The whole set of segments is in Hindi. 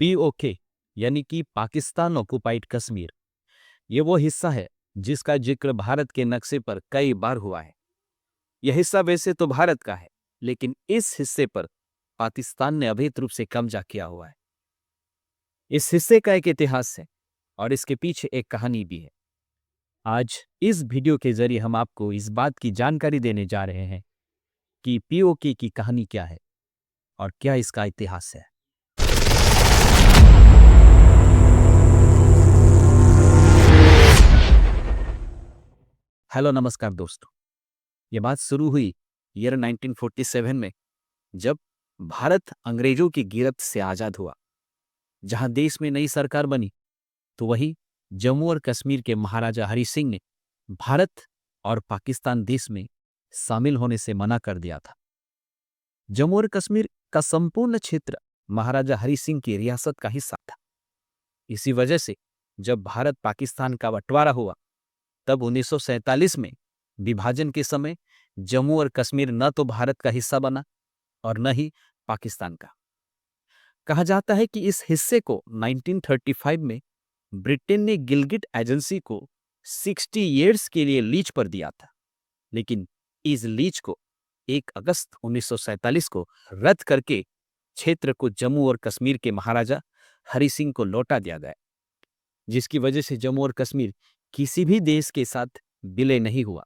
पीओके यानी कि पाकिस्तान ऑक्युपाइड कश्मीर, ये वो हिस्सा है जिसका जिक्र भारत के नक्शे पर कई बार हुआ है। यह हिस्सा वैसे तो भारत का है, लेकिन इस हिस्से पर पाकिस्तान ने अवैध रूप से कब्जा किया हुआ है। इस हिस्से का एक इतिहास है और इसके पीछे एक कहानी भी है। आज इस वीडियो के जरिए हम आपको इस बात की जानकारी देने जा रहे हैं कि पीओके की कहानी क्या है और क्या इसका इतिहास है। हेलो नमस्कार दोस्तों। ये बात शुरू हुई ईयर 1947 में, जब भारत अंग्रेजों की गिरफ्त से आजाद हुआ। जहां देश में नई सरकार बनी, तो वहीं जम्मू और कश्मीर के महाराजा हरि सिंह ने भारत और पाकिस्तान देश में शामिल होने से मना कर दिया था। जम्मू और कश्मीर का संपूर्ण क्षेत्र महाराजा हरि सिंह की रियासत का हिस्सा था। इसी वजह से जब भारत पाकिस्तान का बंटवारा हुआ, तब 1947 में विभाजन के समय जम्मू और कश्मीर न तो भारत का हिस्सा बना और न ही पाकिस्तान का। कहा जाता है कि इस हिस्से को 1935 में ब्रिटेन ने गिलगिट एजेंसी को 60 ईयर्स के लिए लीज पर दिया था, लेकिन इस लीज को 1 अगस्त 1947 को रद्द करके क्षेत्र को जम्मू और कश्मीर के महाराजा हरि सिंह को लौटा दिया गया, जिसकी वजह से जम्मू और कश्मीर किसी भी देश के साथ विलय नहीं हुआ।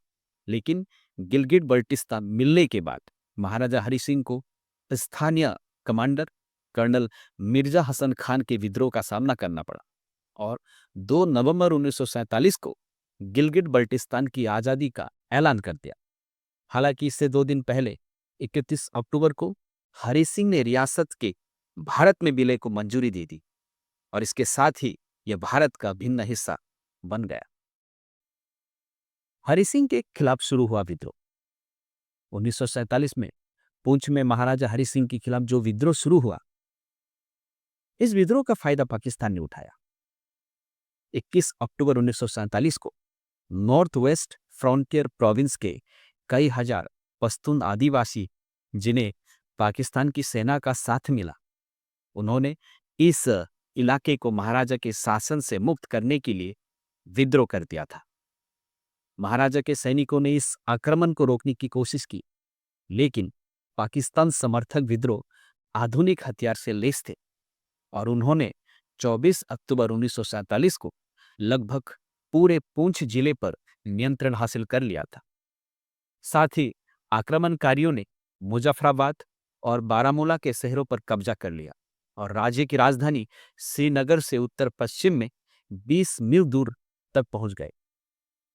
लेकिन गिलगिट बल्टिस्तान मिलने के बाद महाराजा हरि सिंह को स्थानीय कमांडर कर्नल मिर्जा हसन खान के विद्रोह का सामना करना पड़ा और 2 नवंबर 1947 को गिलगिट बल्टिस्तान की आजादी का ऐलान कर दिया। हालांकि इससे 2 दिन पहले 31 अक्टूबर को हरि सिंह ने रियासत के भारत में विलय को मंजूरी दे दी और इसके साथ ही यह भारत का भिन्न हिस्सा बन गया। हरि सिंह के खिलाफ शुरू हुआ विद्रोह। 1947 में पुंछ में महाराजा हरि सिंह के खिलाफ जो विद्रोह शुरू हुआ, इस विद्रोह का फायदा पाकिस्तान ने उठाया। 21 अक्टूबर 1947 को नॉर्थ वेस्ट फ्रंटियर प्रोविंस के कई हजार पश्तून आदिवासी, जिन्हें पाकिस्तान की सेना का साथ मिला, उन्होंने इस इलाके को महाराजा के शासन से मुक्त करने के लिए विद्रोह कर दिया था। महाराजा के सैनिकों ने इस आक्रमण को रोकने की कोशिश की, लेकिन पाकिस्तान समर्थक विद्रोह आधुनिक हथियार से लैस थे और उन्होंने 24 अक्टूबर 1947 को लगभग पूरे पुंछ जिले पर नियंत्रण हासिल कर लिया था। साथ ही आक्रमणकारियों ने मुजफ्फराबाद और बारामूला के शहरों पर कब्जा कर लिया और राज्य की राजधानी श्रीनगर से उत्तर पश्चिम में 20 मील दूर तक पहुंच गए।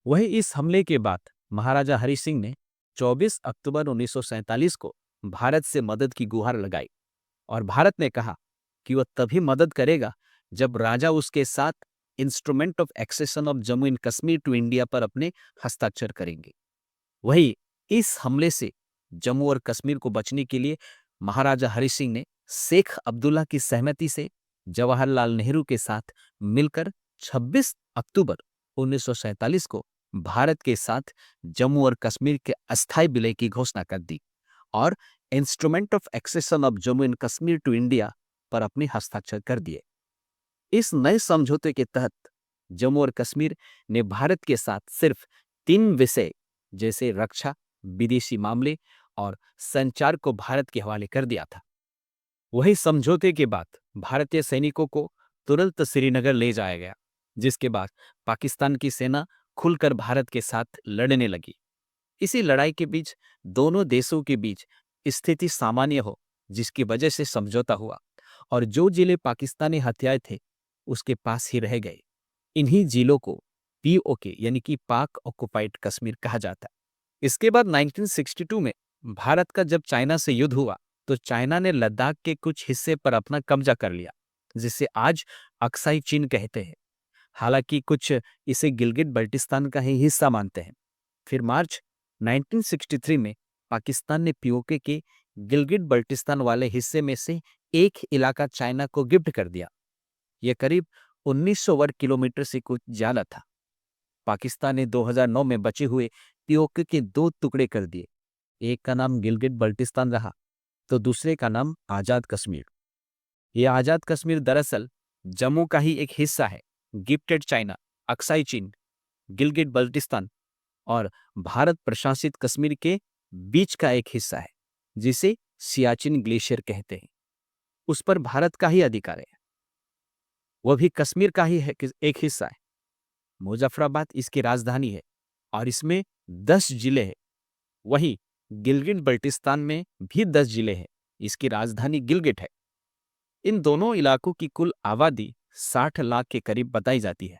वहीं इस हमले के बाद महाराजा हरि सिंह ने 24 अक्टूबर 1947 को भारत से मदद की गुहार लगाई और भारत ने कहा कि वह तभी मदद करेगा जब राजा उसके साथ instrument of accession of Jammu and Kashmir to India पर अपने हस्ताक्षर करेंगे। वहीं इस हमले से जम्मू और कश्मीर को बचने के लिए महाराजा हरि सिंह ने शेख अब्दुल्ला की सहमति से जवाहरलाल नेहरू के साथ मिलकर 26 अक्टूबर 1947 को भारत के साथ जम्मू और कश्मीर के अस्थायी विलय की घोषणा कर दी और instrument of accession of Jammu and Kashmir to India पर अपने हस्ताक्षर कर दिए। इस नए समझौते के तहत जम्मू और कश्मीर ने भारत के साथ सिर्फ 3 विषय जैसे रक्षा, विदेशी मामले और संचार को भारत के हवाले कर दिया था। वही समझौते के बाद भारतीय सैनिकों को तुरंत श्रीनगर ले जाया गया, जिसके बाद पाकिस्तान की सेना खुलकर भारत के साथ लड़ने लगी। इसी लड़ाई के बीच दोनों देशों के बीच स्थिति सामान्य हो, जिसकी वजह से समझौता हुआ और जो जिले पाकिस्तानी हथियार थे उसके पास ही रह गए। इन्हीं जिलों को पीओके यानी कि पाक ऑक्युपाइड कश्मीर कहा जाता है। इसके बाद 1962 में भारत का जब चाइना से युद्ध हुआ, तो चाइना ने लद्दाख के कुछ हिस्से पर अपना कब्जा कर लिया, जिसे आज अक्साई चीन कहते हैं। हालांकि कुछ इसे गिलगिट बल्टिस्तान का ही हिस्सा मानते हैं। फिर मार्च 1963 में पाकिस्तान ने पीओके के गिलगिट बल्टिस्तान वाले हिस्से में से एक इलाका चाइना को गिफ्ट कर दिया। यह करीब 1900 वर्ग किलोमीटर से कुछ ज्यादा था। पाकिस्तान ने 2009 में बचे हुए पीओके के 2 टुकड़े कर दिए। एक का नाम गिलगिट बल्टिस्तान रहा तो दूसरे का नाम आजाद कश्मीर। ये आजाद कश्मीर दरअसल जम्मू का ही एक हिस्सा है। गिफ्टेड चाइना, अक्साई चीन, गिलगिट बल्टिस्तान और भारत प्रशासित कश्मीर के बीच का एक हिस्सा है, जिसे सियाचिन ग्लेशियर कहते हैं। उस पर भारत का ही अधिकार है। वह भी कश्मीर का ही है, एक हिस्सा है। मुजफ्फराबाद इसकी राजधानी है और इसमें 10 जिले हैं। वहीं गिलगिट बल्टिस्तान में भी 10 जिले हैं। इसकी राजधानी गिलगिट है। इन दोनों इलाकों की कुल आबादी 60 लाख के करीब बताई जाती है।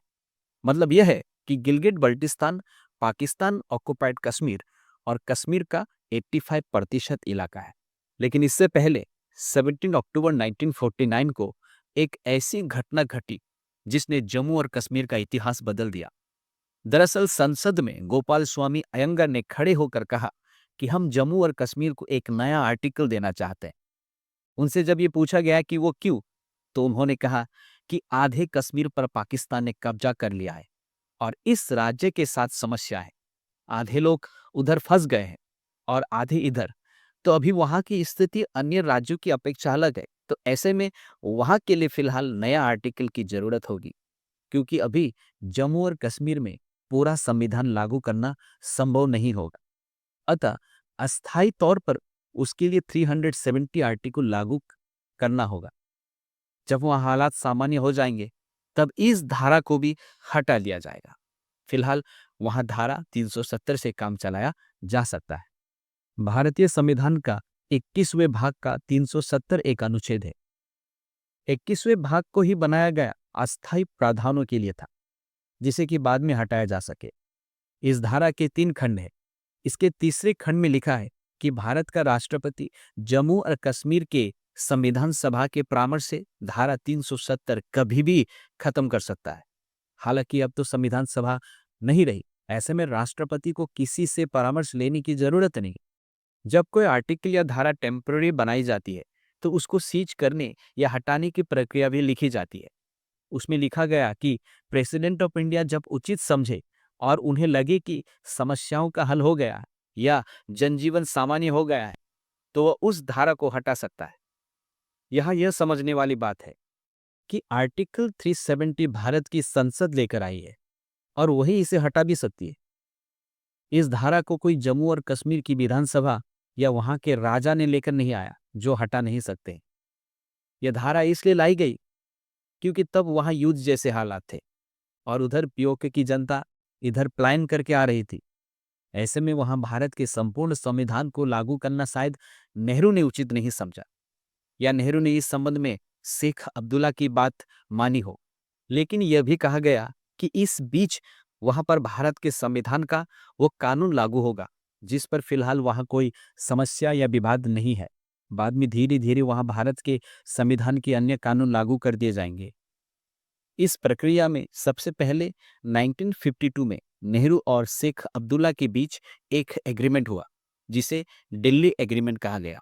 मतलब यह है कि गिलगिट बल्टिस्तान पाकिस्तान ऑक्युपाइड कश्मीर और कश्मीर का 85% इलाका है। लेकिन इससे पहले 17 अक्टूबर 1949 को एक ऐसी घटना घटी जिसने जम्मू और कश्मीर का इतिहास बदल दिया। दरअसल संसद में गोपाल स्वामी अयंगर ने खड़े होकर कहा कि हम जम्मू और कश्मीर को एक नया आर्टिकल देना चाहते हैं। उनसे जब ये पूछा गया कि वो क्यों, तो उन्होंने कहा कि आधे कश्मीर पर पाकिस्तान ने कब्जा कर लिया है और इस राज्य के साथ समस्या है। आधे लोग उधर फंस गए हैं और आधे इधर। तो अभी वहां की स्थिति अन्य राज्यों की अपेक्षा अलग है। तो ऐसे में वहां के लिए फिलहाल नया आर्टिकल की जरूरत होगी, क्योंकि अभी जम्मू और कश्मीर में पूरा संविधान लागू करना संभव नहीं होगा। अतः अस्थायी तौर पर उसके लिए 370 आर्टिकल लागू करना होगा। जब वह हालात सामान्य हो जाएंगे, तब इस धारा को भी हटा लिया जाएगा। फिलहाल वहां धारा 370 से काम चलाया जा सकता है। भारतीय संविधान का 21वें भाग का 370 एक अनुच्छेद है। 21वें भाग को ही बनाया गया अस्थायी प्रावधानों के लिए था, जिसे कि बाद में हटाया जा सके। इस धारा के 3 खंड हैं। इसके तीसरे खंड में लिखा है कि भारत का राष्ट्रपति जम्मू और कश्मीर के संविधान सभा के परामर्श से धारा 370 कभी भी खत्म कर सकता है। हालांकि अब तो संविधान सभा नहीं रही, ऐसे में राष्ट्रपति को किसी से परामर्श लेने की जरूरत नहीं। जब कोई आर्टिकल या धारा टेम्पररी बनाई जाती है, तो उसको सीज करने या हटाने की प्रक्रिया भी लिखी जाती है। उसमें लिखा गया कि प्रेसिडेंट ऑफ इंडिया जब उचित समझे और उन्हें लगे कि समस्याओं का हल हो गया है या जनजीवन सामान्य हो गया है, तो वह उस धारा को हटा सकता है। यहाँ यह समझने वाली बात है कि आर्टिकल 370 भारत की संसद लेकर आई है और वही इसे हटा भी सकती है। इस धारा को कोई जम्मू और कश्मीर की विधानसभा या वहां के राजा ने लेकर नहीं आया, जो हटा नहीं सकते। यह धारा इसलिए लाई गई क्योंकि तब वहां युद्ध जैसे हालात थे और उधर पीओके की जनता इधर पलायन करके आ रही थी। ऐसे में वहां भारत के संपूर्ण संविधान को लागू करना शायद नेहरू ने उचित नहीं समझा, या नेहरू ने इस संबंध में शेख अब्दुल्ला की बात मानी हो। लेकिन यह भी कहा गया कि इस बीच वहां पर भारत के संविधान का वो कानून लागू होगा जिस पर फिलहाल वहां कोई समस्या या विवाद नहीं है। बाद में धीरे धीरे वहां भारत के संविधान के अन्य कानून लागू कर दिए जाएंगे। इस प्रक्रिया में सबसे पहले 1952 में नेहरू और शेख अब्दुल्ला के बीच एक एग्रीमेंट हुआ, जिसे दिल्ली एग्रीमेंट कहा गया।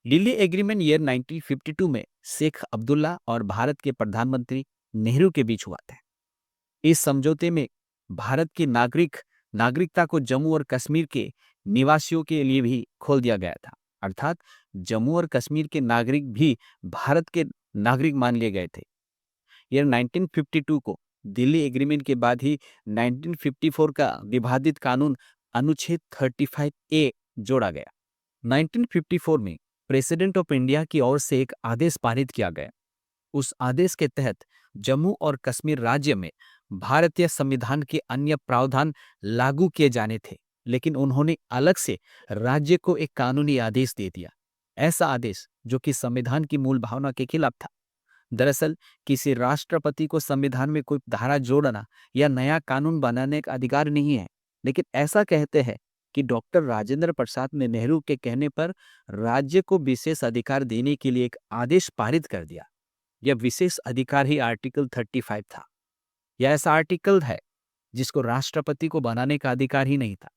दिल्ली एग्रीमेंट ईयर 1952 में शेख अब्दुल्ला और भारत के प्रधानमंत्री नेहरू के बीच हुआ था। इस समझौते में भारत की नागरिकता को जम्मू और कश्मीर के निवासियों के लिए भी खोल दिया गया था। अर्थात जम्मू और कश्मीर के नागरिक भी भारत के नागरिक मान लिए गए थे। ईयर 1952 को दिल्ली एग्रीमेंट के बाद ही 1954 का विवादित कानून अनुच्छेद 35 ए जोड़ा गया। 1954 में प्रेसिडेंट ऑफ इंडिया की ओर से एक आदेश पारित किया गया। उस आदेश के तहत जम्मू और कश्मीर राज्य में भारतीय संविधान के अन्य प्रावधान लागू किए जाने थे, लेकिन उन्होंने अलग से राज्य को एक कानूनी आदेश दे दिया। ऐसा आदेश जो कि संविधान की मूल भावना के खिलाफ था। दरअसल किसी राष्ट्रपति को संविधान में कोई धारा जोड़ना या नया कानून बनाने का अधिकार नहीं है, लेकिन ऐसा कहते हैं कि डॉक्टर राजेंद्र प्रसाद ने नेहरू के कहने पर राज्य को विशेष अधिकार देने के लिए एक आदेश पारित कर दिया। यह विशेष अधिकार ही आर्टिकल 35 था। यह ऐसा आर्टिकल है जिसको राष्ट्रपति को बनाने का अधिकार ही नहीं था।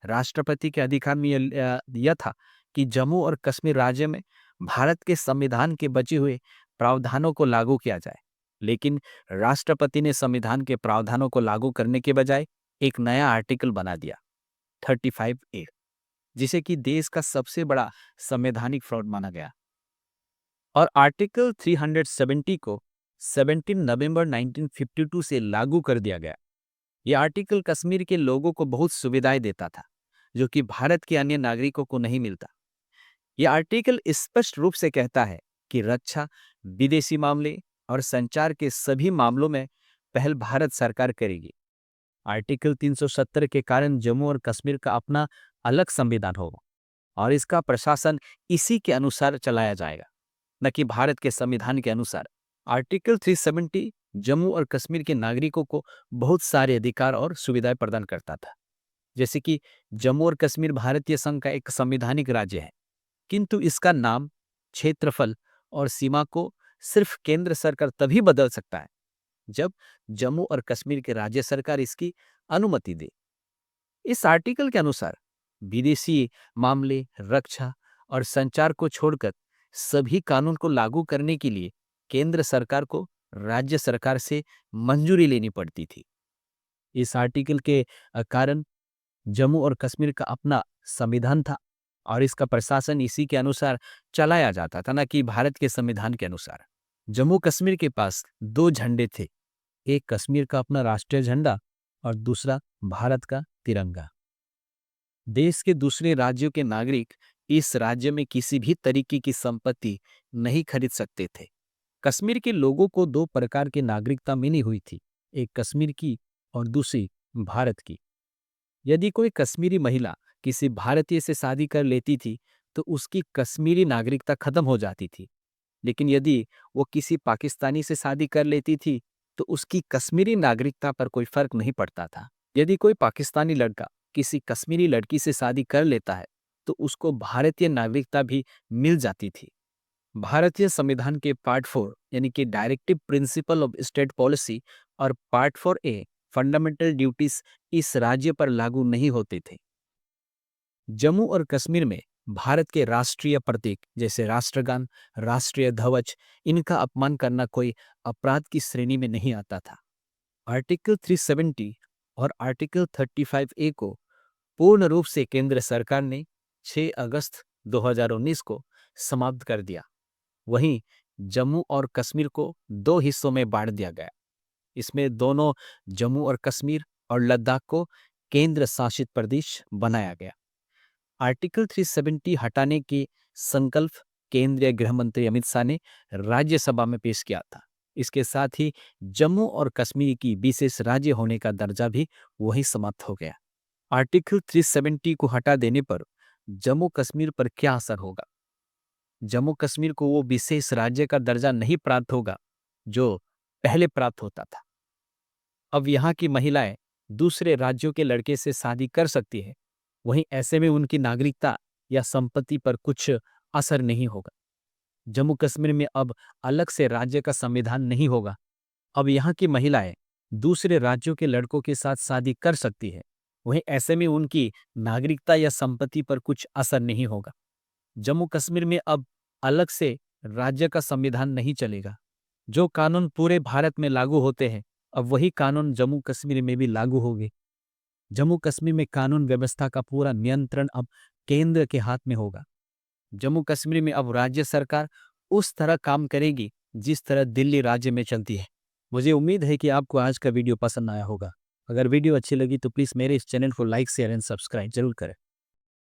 राष्ट्रपति के अधिकार में यह था कि जम्मू और कश्मीर राज्य में भारत के संविधान के बचे हुए प्रावधानों को लागू किया जाए, लेकिन राष्ट्रपति ने संविधान के प्रावधानों को लागू करने के बजाय एक नया आर्टिकल बना दिया 35A, जिसे कि देश का सबसे बड़ा संवैधानिक फ्रॉड माना गया। और आर्टिकल 370 को 17 नवंबर 1952 से लागू कर दिया गया। यह आर्टिकल कश्मीर के लोगों को बहुत सुविधाएं देता था, जो कि भारत के अन्य नागरिकों को नहीं मिलता। यह आर्टिकल स्पष्ट रूप से कहता है कि रक्षा, विदेशी मामले और संचार के सभी मामलों में पहल भारत सरकार करेगी। आर्टिकल 370 के कारण जम्मू और कश्मीर का अपना अलग संविधान होगा और इसका प्रशासन इसी के अनुसार चलाया जाएगा, न कि भारत के संविधान के अनुसार। आर्टिकल 370 जम्मू और कश्मीर के नागरिकों को बहुत सारे अधिकार और सुविधाएं प्रदान करता था, जैसे कि जम्मू और कश्मीर भारतीय संघ का एक संवैधानिक राज्य है, किंतु इसका नाम, क्षेत्रफल और सीमा को सिर्फ केंद्र सरकार तभी बदल सकता है जब जम्मू और कश्मीर की राज्य सरकार इसकी अनुमति दे। इस आर्टिकल के अनुसार विदेशी मामले, रक्षा और संचार को छोड़कर सभी कानून को लागू करने के लिए केंद्र सरकार को राज्य सरकार से मंजूरी लेनी पड़ती थी। इस आर्टिकल के कारण जम्मू और कश्मीर का अपना संविधान था और इसका प्रशासन इसी के अनुसार चलाया जाता था, न कि भारत के संविधान के अनुसार। जम्मू कश्मीर के पास दो झंडे थे, एक कश्मीर का अपना राष्ट्रीय झंडा और दूसरा भारत का तिरंगा। देश के दूसरे राज्यों के नागरिक इस राज्य में किसी भी तरीके की संपत्ति नहीं खरीद सकते थे। कश्मीर के लोगों को दो प्रकार की नागरिकता मिली हुई थी, एक कश्मीर की और दूसरी भारत की। यदि कोई कश्मीरी महिला किसी भारतीय से शादी कर लेती थी तो उसकी कश्मीरी नागरिकता खत्म हो जाती थी, लेकिन यदि वो किसी पाकिस्तानी से शादी कर लेती थी तो उसकी कश्मीरी नागरिकता पर कोई फर्क नहीं पड़ता था। यदि कोई पाकिस्तानी लड़का किसी कश्मीरी लड़की से शादी कर लेता है तो उसको भारतीय नागरिकता भी मिल जाती थी। भारतीय संविधान के पार्ट 4 यानी कि directive principle of state policy और पार्ट 4A फंडामेंटल ड्यूटीज इस राज्य पर लागू नहीं होते थे। जम्मू और कश्मीर में भारत के राष्ट्रीय प्रतीक जैसे राष्ट्रगान, राष्ट्रीय ध्वज, इनका अपमान करना कोई अपराध की श्रेणी में नहीं आता था। आर्टिकल 370 और आर्टिकल 35A को पूर्ण रूप से केंद्र सरकार ने 6 अगस्त 2019 को समाप्त कर दिया। वहीं जम्मू और कश्मीर को दो हिस्सों में बांट दिया गया। इसमें दोनों जम्मू और कश्मीर और लद्दाख को केंद्र शासित प्रदेश बनाया गया। आर्टिकल 370 हटाने के संकल्प केंद्रीय गृह मंत्री अमित शाह ने राज्यसभा में पेश किया था। इसके साथ ही जम्मू और कश्मीर की विशेष राज्य होने का दर्जा भी वही समाप्त हो गया। आर्टिकल 370 को हटा देने पर जम्मू कश्मीर पर क्या असर होगा? जम्मू कश्मीर को वो विशेष राज्य का दर्जा नहीं प्राप्त होगा जो पहले प्राप्त होता था। अब यहाँ की महिलाएं दूसरे राज्यों के लड़के से शादी कर सकती है, वहीं ऐसे में उनकी नागरिकता या संपत्ति पर कुछ असर नहीं होगा। जम्मू कश्मीर में अब अलग से राज्य का संविधान नहीं होगा। अब यहाँ की महिलाएं दूसरे राज्यों के लड़कों के साथ शादी कर सकती है, वहीं ऐसे में उनकी नागरिकता या संपत्ति पर कुछ असर नहीं होगा। जम्मू कश्मीर में अब अलग से राज्य का संविधान नहीं चलेगा। जो कानून पूरे भारत में लागू होते हैं, अब वही कानून जम्मू कश्मीर में भी लागू होंगे। जम्मू कश्मीर में कानून व्यवस्था का पूरा नियंत्रण अब केंद्र के हाथ में होगा। जम्मू कश्मीर में अब राज्य सरकार उस तरह काम करेगी जिस तरह दिल्ली राज्य में चलती है। मुझे उम्मीद है कि आपको आज का वीडियो पसंद आया होगा। अगर वीडियो अच्छी लगी तो प्लीज़ मेरे इस चैनल को लाइक, शेयर एंड सब्सक्राइब जरूर करें।